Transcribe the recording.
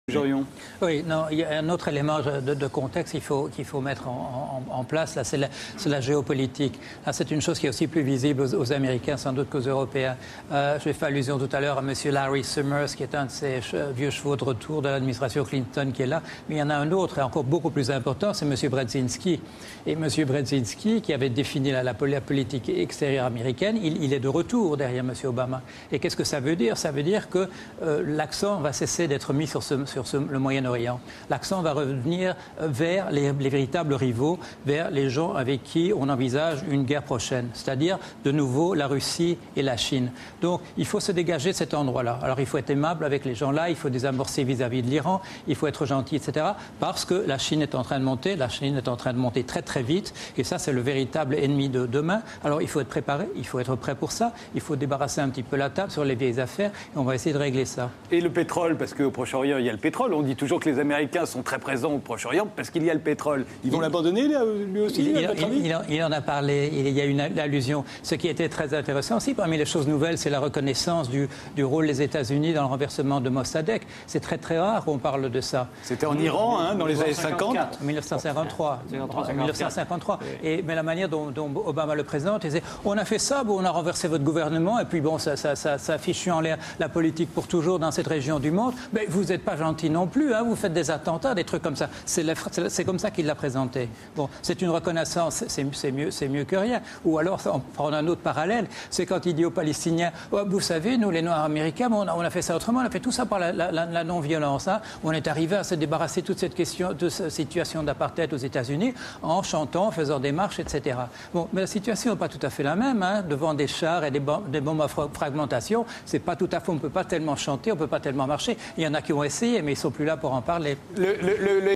Jorion. Oui, non, il y a un autre élément de contexte qu'il faut mettre en place, là, c'est la géopolitique. Là, c'est une chose qui est aussi plus visible aux Américains, sans doute qu'aux Européens. J'ai fait allusion tout à l'heure à M. Larry Summers, qui est un de ces vieux chevaux de retour de l'administration Clinton qui est là. Mais il y en a un autre, et encore beaucoup plus important, c'est M. Brzezinski. Et M. Brzezinski, qui avait défini la politique extérieure américaine, il est de retour derrière M. Obama. Et qu'est-ce que ça veut dire? Ça veut dire que l'accent va cesser d'être mis sur le Moyen-Orient. L'accent va revenir vers les véritables rivaux, vers les gens avec qui on envisage une guerre prochaine, c'est-à-dire de nouveau la Russie et la Chine. Donc il faut se dégager de cet endroit-là. Alors il faut être aimable avec les gens-là, il faut désamorcer vis-à-vis de l'Iran, il faut être gentil, etc. Parce que la Chine est en train de monter, la Chine est en train de monter très très vite, et ça c'est le véritable ennemi de demain. Alors il faut être préparé, il faut être prêt pour ça, il faut débarrasser un petit peu la table sur les vieilles affaires, et on va essayer de régler ça. Et le pétrole, parce qu'au Proche-Orient il y a le pétrole. On dit toujours que les Américains sont très présents au Proche-Orient parce qu'il y a le pétrole. Ils vont l'abandonner, lui aussi, il en a parlé, il y a une allusion. Ce qui était très intéressant aussi, parmi les choses nouvelles, c'est la reconnaissance du rôle des États-Unis dans le renversement de Mossadegh. C'est très très rare qu'on parle de ça. C'était en Iran, dans les années 50. 1953. 1953. Mais la manière dont Obama le présente, il disait, on a fait ça, on a renversé votre gouvernement, et puis bon, ça fiche en l'air la politique pour toujours dans cette région du monde. Mais vous n'êtes pas gentil non plus, vous faites des attentats, des trucs comme ça. C'est comme ça qu'il l'a présenté. Bon, c'est une reconnaissance, c'est mieux que rien. Ou alors, on prend un autre parallèle, c'est quand il dit aux Palestiniens, vous savez, nous les Noirs américains, on a fait ça autrement, on a fait tout ça par la non-violence. On est arrivé à se débarrasser de toute cette situation d'apartheid aux États-Unis en chantant, en faisant des marches, etc. Bon, mais la situation n'est pas tout à fait la même, devant des chars et des bombes à fragmentation. C'est pas tout à fait, on ne peut pas tellement chanter, on ne peut pas tellement marcher. Il y en a qui ont essayé, mais ils ne sont plus là pour en parler.